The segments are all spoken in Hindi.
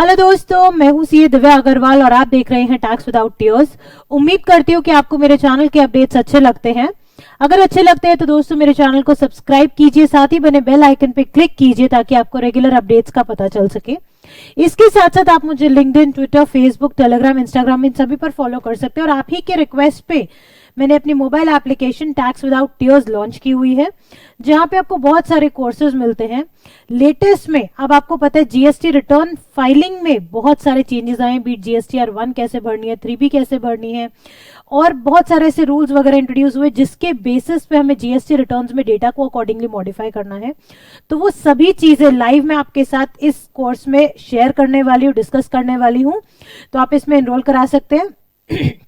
हेलो दोस्तों, मैं हूं सीए दिव्या अग्रवाल और आप देख रहे हैं टैक्स विदाउट टीयर्स। उम्मीद करती हूँ कि आपको मेरे चैनल के अपडेट्स अच्छे लगते हैं। अगर अच्छे लगते हैं तो दोस्तों मेरे चैनल को सब्सक्राइब कीजिए, साथ ही बने बेल आइकन पे क्लिक कीजिए ताकि आपको रेगुलर अपडेट्स का पता चल सके। इसके साथ साथ आप मुझे LinkedIn, Twitter, Facebook, Telegram, Instagram इन सभी पर फॉलो कर सकते हैं। और आप ही के रिक्वेस्ट पे मैंने अपनी mobile application tax without tears launch की हुई है, जहां पे आपको बहुत सारे कोर्सेज मिलते हैं। लेटेस्ट में अब आपको पता है जीएसटी रिटर्न फाइलिंग में बहुत सारे चेंजेस आए हैं, बीट जीएसटीआर 1 कैसे भरनी है, 3B कैसे भरनी है, और बहुत सारे ऐसे रूल्स वगैरह इंट्रोड्यूस हुए जिसके बेसिस पे हमें जीएसटी रिटर्न्स में डेटा को अकॉर्डिंगली मॉडिफाई करना है। तो वो सभी चीजें लाइव में आपके साथ इस कोर्स में शेयर करने वाली हूँ, डिस्कस करने वाली हूँ, तो आप इसमें एनरोल करा सकते हैं।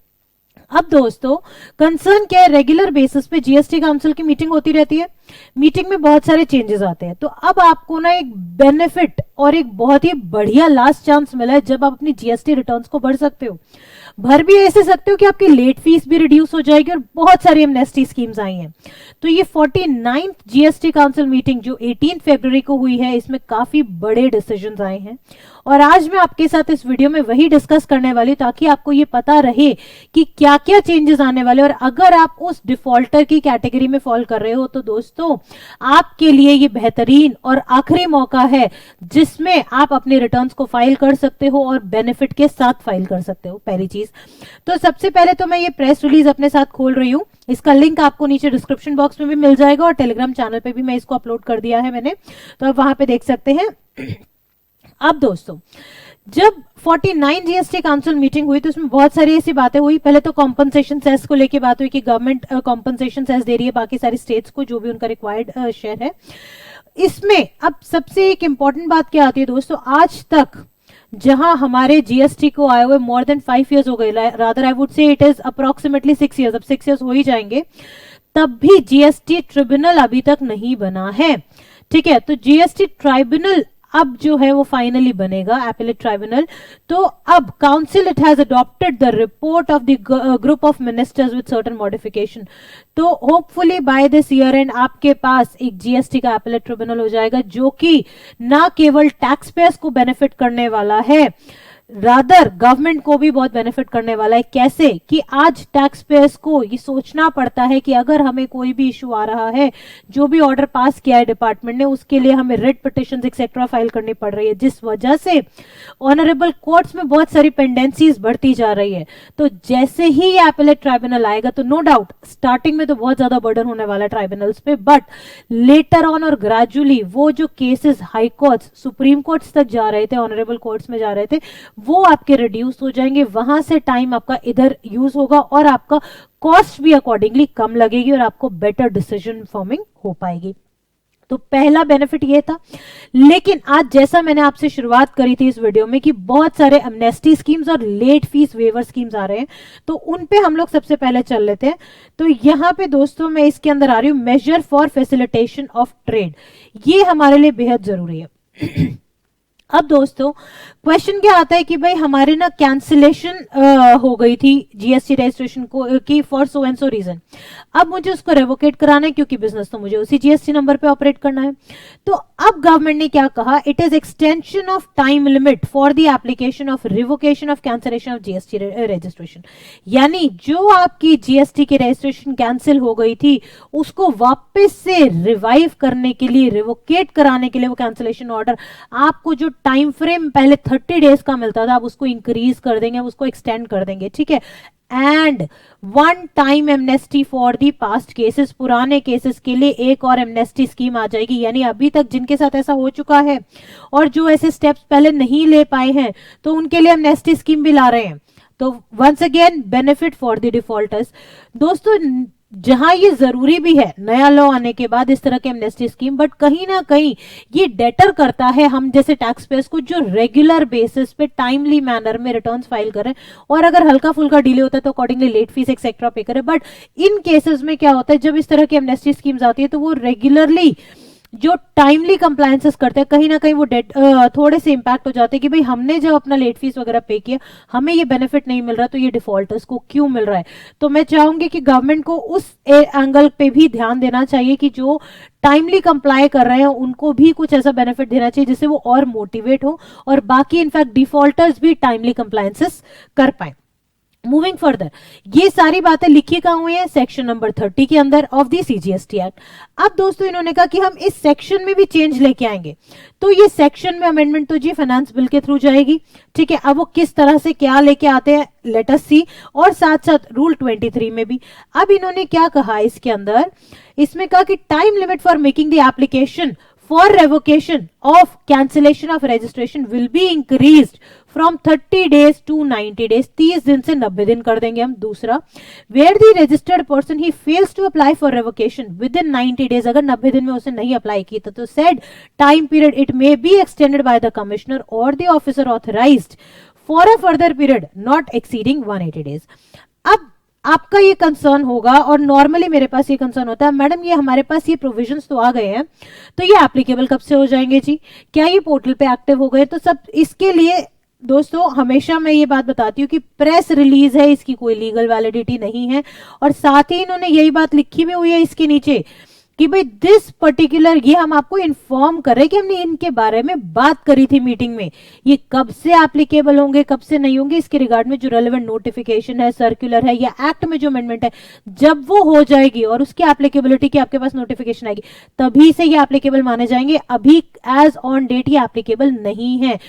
अब दोस्तों कंसर्न क्या है, रेगुलर बेसिस पे जीएसटी काउंसिल की मीटिंग होती रहती है। मीटिंग में बहुत सारे चेंजेस आते हैं, तो अब आपको ना एक बेनिफिट और एक बहुत ही बढ़िया लास्ट चांस मिला है जब आप अपनी जीएसटी रिटर्न्स को भर सकते हो। भर भी ऐसे सकते हो कि आपकी लेट फीस भी रिड्यूस हो जाएगी और बहुत सारी एमनेस्टी स्कीम्स आई हैं। तो ये 49th जीएसटी काउंसिल मीटिंग जो 18 फरवरी को हुई है, इसमें काफी बड़े डिसीजंस आए हैं और आज मैं आपके साथ इस वीडियो में वही डिस्कस करने वाली ताकि आपको ये पता रहे कि क्या क्या चेंजेस आने वाले। और अगर आप उस डिफॉल्टर की कैटेगरी में फॉल कर रहे हो तो दोस्तों आपके लिए ये बेहतरीन और आखिरी मौका है जिसमें आप अपने रिटर्न्स को फाइल कर सकते हो और बेनिफिट के साथ फाइल कर सकते हो। पहली चीज तो सबसे पहले तो मैं ये प्रेस रिलीज अपने साथ खोल रही हूं, इसका लिंक आपको नीचे डिस्क्रिप्शन बॉक्स में भी मिल जाएगा और टेलीग्राम चैनल पे भी मैं इसको अपलोड कर दिया है मैंने, तो आप वहां पे देख सकते हैं। अब दोस्तों जब 49 जीएसटी काउंसिल मीटिंग हुई तो उसमें बहुत सारी ऐसी बातें हुई। पहले तो कॉम्पनसेशन सेस को लेके बात हुई कि गवर्नमेंट कॉम्पनसेशन सेस दे रही है बाकी सारी स्टेट्स को जो भी उनका रिक्वायर्ड शेयर है। इसमें अब सबसे एक इंपॉर्टेंट बात क्या आती है दोस्तों, आज तक जहां हमारे जीएसटी को आए हुए मोर देन 5 इयर्स हो गए, rather I would say it is approximately 6 years, अब 6 इयर्स हो ही जाएंगे, तब भी जीएसटी ट्रिब्यूनल अभी तक नहीं बना है। ठीक है, तो जीएसटी ट्राइब्यूनल अब जो है वो फाइनली बनेगा, एपेलेट ट्राइब्यूनल। तो अब council it has adopted the report of the group of ministers with certain modification. तो hopefully by this year end आपके पास एक जीएसटी का एपेलेट ट्रिब्यूनल हो जाएगा जो कि ना केवल टैक्स पेयर्स को बेनिफिट करने वाला है, रादर गवर्नमेंट को भी बहुत बेनिफिट करने वाला है। कैसे कि आज टैक्स पेयर्स को ये सोचना पड़ता है कि अगर हमें कोई भी इशू आ रहा है, जो भी ऑर्डर पास किया है डिपार्टमेंट ने, उसके लिए हमें रिट पिटिशंस एक्सेट्रा फाइल करनी पड़ रही है, जिस वजह से ऑनरेबल कोर्ट्स में बहुत सारी पेंडेंसीज बढ़ती जा रही है। तो जैसे ही ये एपेलेट ट्राइब्यूनल आएगा तो नो डाउट स्टार्टिंग में तो बहुत ज्यादा बर्डन होने वाला है ट्राइब्यूनल्स पे, बट लेटर ऑन और ग्रेजुअली वो जो cases high courts, supreme courts तक जा रहे थे, ऑनरेबल कोर्ट्स में जा रहे थे, वो आपके रिड्यूस हो जाएंगे। वहां से टाइम आपका इधर यूज होगा और आपका कॉस्ट भी अकॉर्डिंगली कम लगेगी और आपको बेटर डिसीजन फॉर्मिंग हो पाएगी। तो पहला बेनिफिट ये था। लेकिन आज जैसा मैंने आपसे शुरुआत करी थी इस वीडियो में कि बहुत सारे एमनेस्टी स्कीम्स और लेट फीस वेवर स्कीम्स आ रहे हैं, तो उन पे हम लोग सबसे पहले चल लेते हैं। तो यहां पे दोस्तों मैं इसके अंदर आ रही हूं, major for facilitation of trade. ये हमारे लिए बेहद जरूरी है। अब दोस्तों क्वेश्चन क्या आता है कि भाई हमारे ना कैंसिलेशन हो गई थी जीएसटी रजिस्ट्रेशन को की for so and so reason, अब मुझे उसको रेवोकेट कराना है क्योंकि बिजनेस तो मुझे उसी जीएसटी नंबर पे ऑपरेट करना है। तो अब गवर्नमेंट ने क्या कहा, it is extension of time limit for the application of revocation of cancellation of GST registration. यानी जो आपकी जीएसटी की रजिस्ट्रेशन कैंसिल हो गई थी उसको वापस से रिवाइव करने के लिए, रिवोकेट कराने के लिए वो कैंसिलेशन ऑर्डर, आपको जो टाइम फ्रेम पहले 30 डेज का मिलता था अब उसको इंक्रीज कर देंगे, उसको एक्सटेंड कर देंगे। ठीक है, and one time amnesty for the past cases, पुराने केसेस के लिए एक और एमनेस्टी स्कीम आ जाएगी। यानी अभी तक जिनके साथ ऐसा हो चुका है और जो ऐसे स्टेप्स पहले नहीं ले पाए हैं तो उनके लिए एमनेस्टी स्कीम भी ला रहे हैं। तो once again benefit for the defaulters. दोस्तों जहां ये जरूरी भी है नया लॉ आने के बाद इस तरह के एमनेस्टी स्कीम, बट कहीं ना कहीं ये डेटर करता है हम जैसे टैक्स पेयर्स को जो रेगुलर बेसिस पे टाइमली मैनर में रिटर्न्स फाइल करें, और अगर हल्का फुल्का डिले होता है तो अकॉर्डिंगली लेट फीस एक्सेट्रा पे करें। बट इन केसेस में क्या होता है, जब इस तरह की एमनेस्टी स्कीम्स आती है तो वो रेगुलरली जो टाइमली कंप्लायंसेस करते हैं कहीं ना कहीं वो थोड़े से इंपैक्ट हो जाते हैं कि भाई हमने जब अपना लेट फीस वगैरह पे किया, हमें ये बेनिफिट नहीं मिल रहा, तो ये डिफॉल्टर्स को क्यों मिल रहा है। तो मैं चाहूंगी कि गवर्नमेंट को उस एंगल पे भी ध्यान देना चाहिए कि जो टाइमली कंप्लाई कर रहे हैं उनको भी कुछ ऐसा बेनिफिट देना चाहिए जिससे वो और मोटिवेट हो और बाकी इनफैक्ट डिफॉल्टर्स भी टाइमली कंप्लायंसेस कर पाए। मूविंग फर्दर, ये सारी बातें लिखी कहां हुई है, सेक्शन नंबर 30 के अंदर ऑफ दी सीजीएसटी एक्ट। अब दोस्तों इन्होंने कहा कि हम इस सेक्शन में भी चेंज लेके आएंगे, तो ये सेक्शन में अमेंडमेंट तो जी फाइनेंस बिल के थ्रू जाएगी, ठीक है। अब वो किस तरह से क्या लेके आते हैं लेट अस सी, और साथ साथ रूल 23 में भी। अब इन्होंने क्या कहा इसके अंदर, इसमें कहा कि time limit for making the application for revocation of cancellation of registration will be increased from 30 days to 90 days, 30 दिन से 90 दिन कर देंगे हम। दूसरा, where the registered person he fails to apply for revocation within 90 days, अगर 90 दिन में उसने नहीं अप्लाई की तो said time period it may be extended by the commissioner or the officer authorized for a further period not exceeding 180 days। अब आपका ये कंसर्न होगा, और नॉर्मली मेरे पास ये कंसर्न होता है, मैडम ये हमारे पास ये प्रोविजंस तो आ गए हैं, तो ये एप्लीकेबल कब से हो जाएंगे जी, क्या ये पोर्टल पे एक्टिव हो गए। तो सब इसके लिए दोस्तों हमेशा मैं ये बात बताती हूँ कि प्रेस रिलीज है, इसकी कोई लीगल वैलिडिटी नहीं है। और साथ ही इन्होंने यही बात लिखी भी हुई है इसके नीचे कि भाई दिस पर्टिकुलर, ये हम आपको इन्फॉर्म कर रहे हैं कि हमने इनके बारे में बात करी थी मीटिंग में, ये कब से एप्लीकेबल होंगे कब से नहीं होंगे, इसके रिगार्ड में जो रेलेवेंट नोटिफिकेशन है, सर्कुलर है या एक्ट में जो अमेंडमेंट है, जब वो हो जाएगी और उसकी एप्लीकेबिलिटी की आपके पास नोटिफिकेशन आएगी तभी से ये एप्लीकेबल माने जाएंगे, अभी एज ऑन डेट ये एप्लीकेबल नहीं है।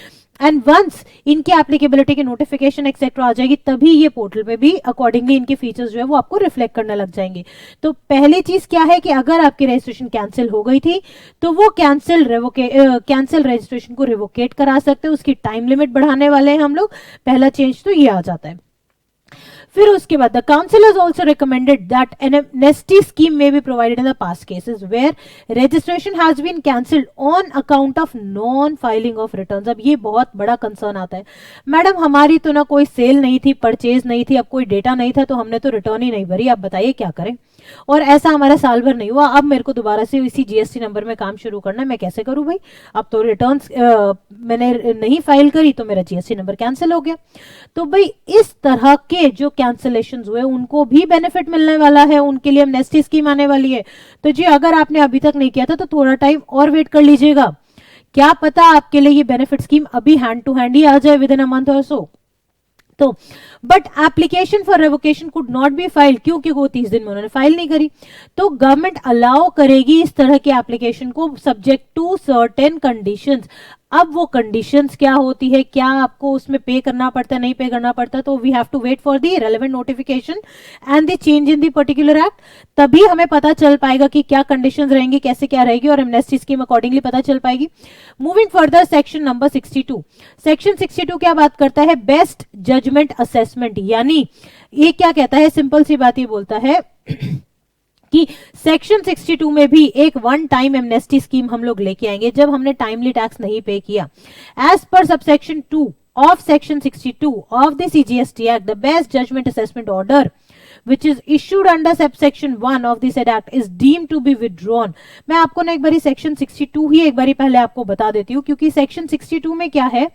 एंड वंस इनकी एप्लीकेबिलिटी की नोटिफिकेशन एक्सेट्रा आ जाएगी तभी ये पोर्टल पे भी अकॉर्डिंगली इनके फीचर्स जो है वो आपको रिफ्लेक्ट करने लग जाएंगे। तो पहली चीज क्या है कि अगर आपकी रजिस्ट्रेशन कैंसिल हो गई थी तो वो कैंसिल रजिस्ट्रेशन को रिवोकेट करा सकते हैं, उसकी टाइम लिमिट बढ़ाने वाले हैं हम लोग। पहला चेंज तो ये आ जाता है। फिर उसके बाद the council has also recommended that an amnesty scheme may be provided in the past cases where registration has been cancelled on account of non filing of returns. अब ये बहुत बड़ा कंसर्न आता है, मैडम हमारी तो ना कोई सेल नहीं थी, परचेज नहीं थी, अब कोई डेटा नहीं था तो हमने तो रिटर्न ही नहीं भरी, आप बताइए क्या करें। और ऐसा हमारा साल भर नहीं हुआ, अब मेरे को दोबारा से इसी जीएसटी नंबर में काम शुरू करना है, मैं कैसे करूं भाई, अब तो रिटर्न्स मैंने नहीं फाइल करी तो मेरा जीएसटी नंबर कैंसिल हो गया। तो भाई इस तरह के जो कैंसिलेशंस हुए उनको भी बेनिफिट मिलने वाला है, उनके लिए एमनेस्टी स्कीम आने वाली है। तो जी अगर आपने अभी तक नहीं किया था तो थोड़ा टाइम और वेट कर लीजिएगा, क्या पता आपके लिए ये बेनिफिट स्कीम अभी हैंड टू हैंड ही आ जाए विद इन अ मंथ और सो। तो but application for revocation could not be filed, क्योंकि वो 30 दिन में उन्होंने फाइल नहीं करी। तो गवर्नमेंट अलाउ करेगी इस तरह के एप्लीकेशन को सब्जेक्ट टू सर्टेन कंडीशंस। अब वो कंडीशंस क्या होती है, क्या आपको उसमें पे करना पड़ता है नहीं पे करना पड़ता, तो we have to wait for the relevant notification and the change in the particular act, तभी हमें पता चल पाएगा कि क्या कंडीशंस रहेंगी, कैसे क्या रहेगी, और एमनेस्टी स्कीम अकॉर्डिंगली पता चल पाएगी। Moving further, section number 62। Section 62 क्या बात करता है, बेस्ट जजमेंट असेसमेंट, यानी ये क्या कहता है, सिंपल सी बात ये बोलता है कि सेक्शन 62 में भी एक वन टाइम एमनेस्टी स्कीम हम लोग लेके आएंगे जब हमने टाइमली टैक्स नहीं पे किया। As per subsection 2 of section 62 of the CGST act, the best judgement assessment order which is issued under subsection 1 of the said act is deemed to be withdrawn। मैं आपको ना एक बारी सेक्शन 62 ही एक बारी पहले आपको बता देती हूँ, क्योंकि सेक्शन 62 में क्या है,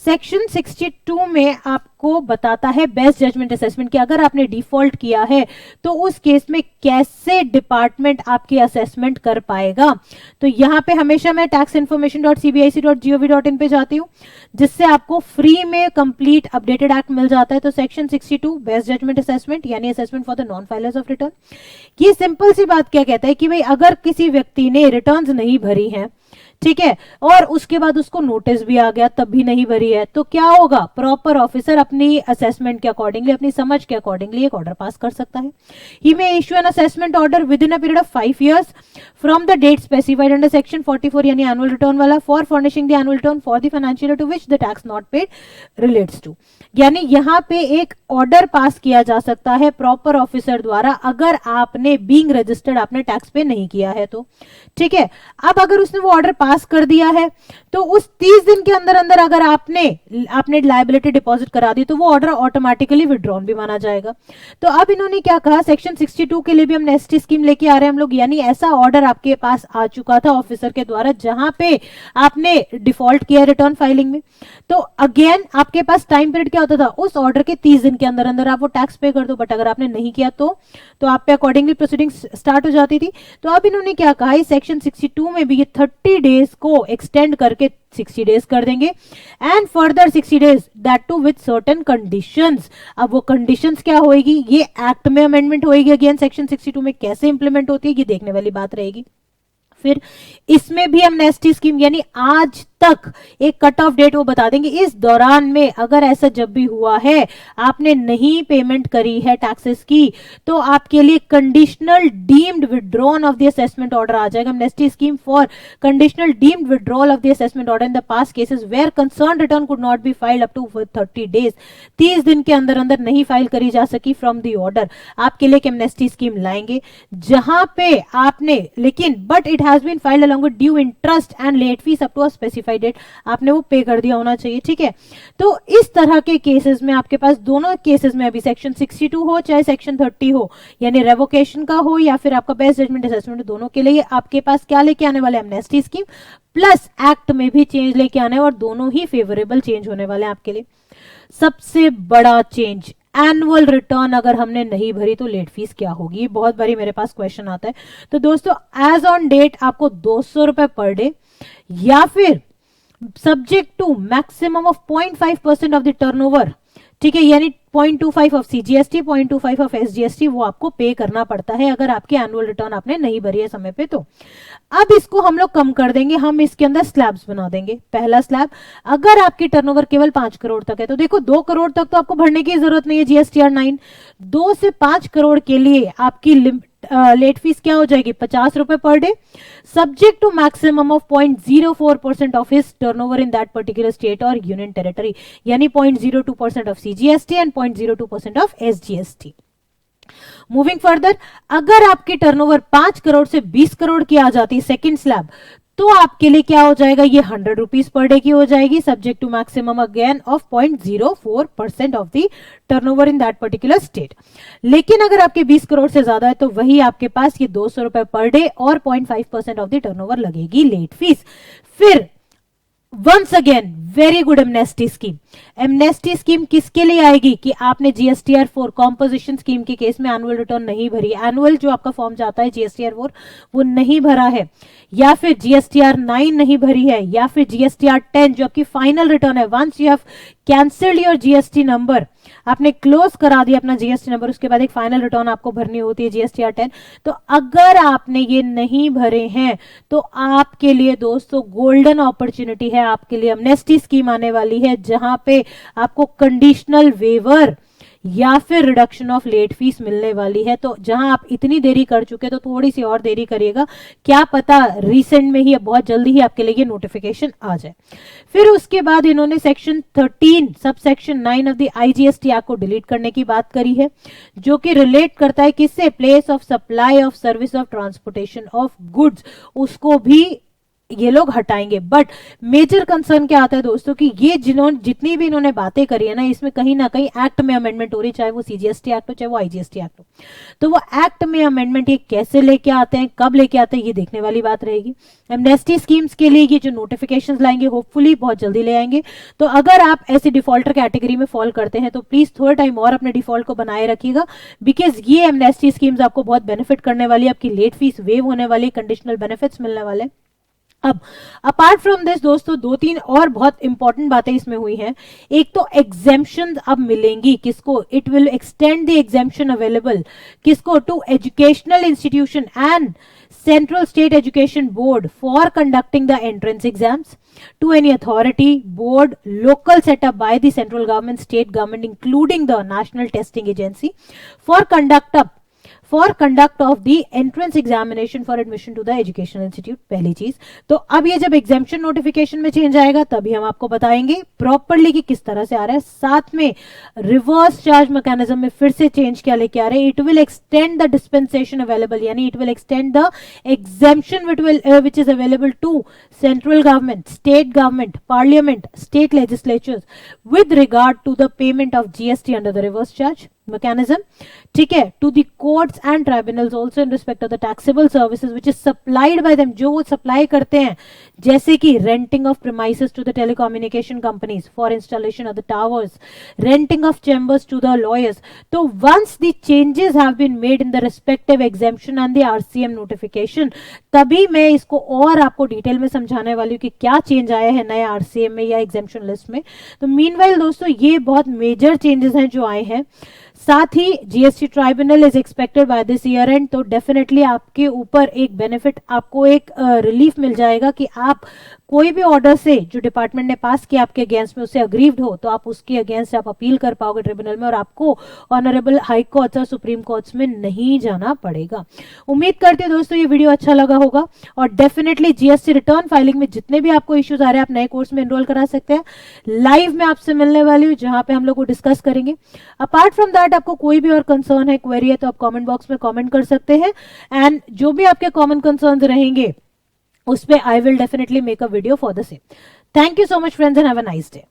सेक्शन 62 में आपको बताता है बेस्ट जजमेंट असेसमेंट कि अगर आपने डिफॉल्ट किया है तो उस केस में कैसे डिपार्टमेंट आपकी असेसमेंट कर पाएगा। तो यहाँ पे हमेशा मैं taxinformation.cbic.gov.in पे जाती हूँ जिससे आपको फ्री में कंप्लीट अपडेटेड एक्ट मिल जाता है। तो सेक्शन 62 बेस्ट जजमेंट असेसमेंट यानी assessment for the non filers of return, ये सिंपल सी बात क्या कहता है कि भाई अगर किसी व्यक्ति ने रिटर्न्स नहीं भरी हैं, ठीक है, और उसके बाद उसको नोटिस भी आ गया तब भी नहीं भरी है, तो क्या होगा, प्रॉपर ऑफिसर अपनी असेसमेंट के अकॉर्डिंगली, अपनी समझ के अकॉर्डिंगली एक ऑर्डर पास कर सकता है। He may issue an assessment order within a period of 5 years from the date specified under section 44 यानी एनुअल रिटर्न वाला for furnishing the annual return for the financial year to which the tax not paid relates to. यानी यहाँ पे एक ऑर्डर पास किया जा सकता है प्रॉपर ऑफिसर द्वारा अगर आपने बीइंग रजिस्टर्ड आपने टैक्स पे नहीं किया है तो। ठीक है, अब अगर उसने वो ऑर्डर पास कर दिया है तो उस 30 दिन के अंदर अंदर अगर आपने लायबिलिटी डिपॉजिट करा दी तो वो ऑर्डर ऑटोमेटिकली विड्रॉन भी माना जाएगा। तो अब इन्होंने क्या कहा, सेक्शन 62 के लिए भी हम नेस्टी स्कीम लेके आ रहे हैं हम लोग, यानी ऐसा ऑर्डर आपके पास आ चुका था ऑफिसर के द्वारा जहां पे आपने डिफॉल्ट किया रिटर्न फाइलिंग में, तो अगेन आपके पास टाइम पीरियड क्या होता था, उस ऑर्डर के 30 दिन के अंदर अंदर आप वो टैक्स पे कर दो, बट अगर आपने नहीं किया तो आप पे अकॉर्डिंगली प्रोसीडिंग स्टार्ट हो जाती थी। तो अब इन्होंने क्या कहा, इस सेक्शन 62 में भी ये 30 डेज को एक्सटेंड करके 60 डेज कर देंगे and further 60 days that too with certain conditions. अब वो कंडीशंस क्या होएगी, ये एक्ट में अमेंडमेंट होएगी अगेन सेक्शन 62 में, कैसे इंप्लीमेंट होती है ये देखने वाली बात रहेगी। फिर इसमें भी एमनेस्टी स्कीम यानी आज तक एक कट ऑफ डेट वो बता देंगे, इस दौरान में अगर ऐसा जब भी हुआ है आपने नहीं पेमेंट करी है टैक्सेस की तो आपके लिए conditional deemed withdrawn of the assessment order आ जाएगा। Amnesty scheme for conditional deemed withdrawal of the assessment order in the past cases where concern return could not be filed up to 30 days. 30 दिन के अंदर अंदर नहीं फाइल करी जा सकी फ्रॉम द ऑर्डर, आपके लिए एमनेस्टी स्कीम लाएंगे जहां पे आपने लेकिन but it has been filed along with due interest and late fee up to a specified date, आपने वो पे कर दिया होना चाहिए। ठीक है, तो इस तरह के केसेस में आपके पास दोनों केसेस में अभी सेक्शन 62 हो चाहे सेक्शन 30 हो, यानी रेवोकेशन का हो या फिर आपका बेस्ट जजमेंट असेसमेंट, दोनों के लिए आपके पास क्या लेके आने वाले एमनेस्टी स्कीम प्लस एक्ट में भी चेंज लेके आने और दोनों ही फेवरेबल चेंज होने वाले हैं आपके लिए। सबसे बड़ा चेंज, एनुअल रिटर्न अगर हमने नहीं भरी तो लेट फीस क्या होगी, बहुत बारी मेरे पास क्वेश्चन आता है। तो दोस्तों एज ऑन डेट आपको 200 रुपए पर डे या फिर subject to maximum of 0.5% of the turnover, ठीक है, यानी 0.25 ऑफ सीजीएसटी 0.25 ऑफ एसजीएसटी वो आपको पे करना पड़ता है अगर आपकी एनुअल रिटर्न आपने नहीं भरी है समय पे। तो अब इसको हम लोग कम कर देंगे, हम इसके अंदर स्लैब्स बना देंगे। पहला स्लैब, अगर आपकी टर्नओवर केवल 5 करोड़ तक है तो देखो 2 करोड़ तक तो आपको भरने की जरूरत नहीं है जीएसटीआर 9, 2 से 5 करोड़ के लिए आपकी लेट फीस क्या हो जाएगी 50 रुपए per day, subject to maximum of 0.04% of his turnover in that particular state और यूनियन टेरिटरी, यानी 0.02% of CGST and 0.02% of SGST. Moving further, अगर आपकी टर्नओवर 5 करोड़ से 20 करोड़ की आ जाती है सेकंड स्लैब, तो आपके लिए क्या हो जाएगा, ये 100 रुपीज पर डे की हो जाएगी, subject to maximum again of 0.04% of the turnover in that particular state. लेकिन अगर आपके 20 करोड़ से ज्यादा है तो वही आपके पास ये 200 रुपए पर डे और 0.5% ऑफ द टर्नओवर लगेगी लेट फीस। फिर once again very good amnesty scheme. Amnesty scheme किसके लिए आएगी कि आपने जीएसटीआर 4 कॉम्पोजिशन स्कीम के केस में एनुअल रिटर्न नहीं भरी, एनुअल जो आपका फॉर्म जाता है जीएसटीआर 4 वो नहीं भरा है, या फिर जीएसटीआर 9 नहीं भरी है, या फिर जीएसटीआर 10 जो आपकी फाइनल रिटर्न है, once you have cancelled your GST number, आपने क्लोज करा दिया अपना जीएसटी नंबर, उसके बाद एक फाइनल रिटर्न आपको भरनी होती है जीएसटीआर 10। तो अगर आपने ये नहीं भरे हैं तो आपके लिए दोस्तों गोल्डन अपॉर्चुनिटी है, आपके लिए एमनेस्टी स्कीम आने वाली है जहां पे आपको कंडीशनल वेवर या फिर रिडक्शन ऑफ लेट फीस मिलने वाली है। तो जहां आप इतनी देरी कर चुके तो थोड़ी सी और देरी करिएगा, क्या पता रिसेंट में ही बहुत जल्दी ही आपके लिए ये नोटिफिकेशन आ जाए। फिर उसके बाद इन्होंने section 13 sub section 9 of the IGST act को डिलीट करने की बात करी है, जो कि रिलेट करता है किससे, place of supply of service of transportation of goods, उसको भी ये लोग हटाएंगे। बट मेजर कंसर्न क्या आता है दोस्तों कि ये जितनी भी इन्होंने बातें करी है ना, इसमें कहीं ना कहीं एक्ट में अमेंडमेंट हो रही, चाहे वो सीजीएसटी एक्ट हो चाहे वो आईजीएसटी एक्ट हो। तो वो एक्ट में अमेंडमेंट ये कैसे लेके आते हैं, कब लेके आते हैं, ये देखने वाली बात रहेगी। एमनेस्टी स्कीम्स के लिए ये जो नोटिफिकेशन लाएंगे होपफुली बहुत जल्दी ले आएंगे। तो अगर आप ऐसे डिफॉल्टर कैटेगरी में फॉल करते हैं तो प्लीज थोड़ा टाइम और अपने डिफॉल्ट को बनाए रखिएगा, बिकॉज ये एमनेस्टी स्कीम्स आपको बहुत बेनिफिट करने वाली है, आपकी लेट फीस वेव होने वाली, कंडीशनल बेनिफिट्स मिलने वाले। अब अपार्ट फ्रॉम दिस दोस्तों 2-3 और बहुत इंपॉर्टेंट बातें इसमें हुई हैं। एक तो एग्जेम्पशन अब मिलेंगी किसको, it will extend the exemption available किसको, to educational institution and central state education board for conducting the entrance exams, to any authority, board, local set up by the central government, state government, including the National Testing Agency, for for conduct of the entrance examination for admission to the educational institute. पहली चीज तो अब ये जब एग्जामिशन नोटिफिकेशन में चेंज आएगा तभी हम आपको बताएंगे प्रॉपरली कि किस तरह से आ रहा है। साथ में रिवर्स चार्ज मैकेनिज्म में फिर से चेंज क्या लेके आ रहे हैं, it will extend the dispensation available, यानी it will extend the exemption which is available to central government, state government, parliament, state legislatures with regard to the payment of GST under the reverse charge mechanism, ठीक है, to the courts and tribunals also in respect of the taxable services which is supplied by them, जो वो सप्लाई करते हैं, जैसे कि renting of premises to the telecommunication companies for installation of the towers, renting of chambers to the lawyers। तो once the changes have been made in the respective exemption and the RCM notification, तभी मैं इसको और आपको डिटेल में समझाने वाली हूँ कि क्या चेंज आया है नया RCM में या एग्जेम्पशन लिस्ट में। तो मीनवाइल दोस्तों ये बहुत मेजर चेंजेस हैं जो आए हैं। साथ ही GST tribunal is expected by this year end, तो डेफिनेटली आपके ऊपर एक बेनिफिट, आपको एक रिलीफ मिल जाएगा कि आप कोई भी ऑर्डर से जो डिपार्टमेंट ने पास किया आपके अगेंस्ट में उससे अग्रीव्ड हो तो आप उसके अगेंस्ट आप अपील कर पाओगे ट्रिब्यूनल में और आपको ऑनरेबल हाई कोर्ट्स और सुप्रीम कोर्ट्स में नहीं जाना पड़ेगा। उम्मीद करती हूँ दोस्तों ये वीडियो अच्छा लगा होगा और डेफिनेटली जीएसटी रिटर्न फाइलिंग में जितने भी आपको इश्यूज आ रहे हैं आप नए कोर्स में एनरोल करा सकते हैं। लाइव में आपसे मिलने वाली हूँ जहां पे हम लोग को डिस्कस करेंगे। अपार्ट फ्रॉम दैट आपको कोई भी और कंसर्न है, क्वेरी है तो आप कमेंट बॉक्स में कमेंट कर सकते हैं एंड जो भी आपके कॉमन कंसर्न रहेंगे उस पे I will definitely make a video for the same. Thank you so much friends and have a nice day.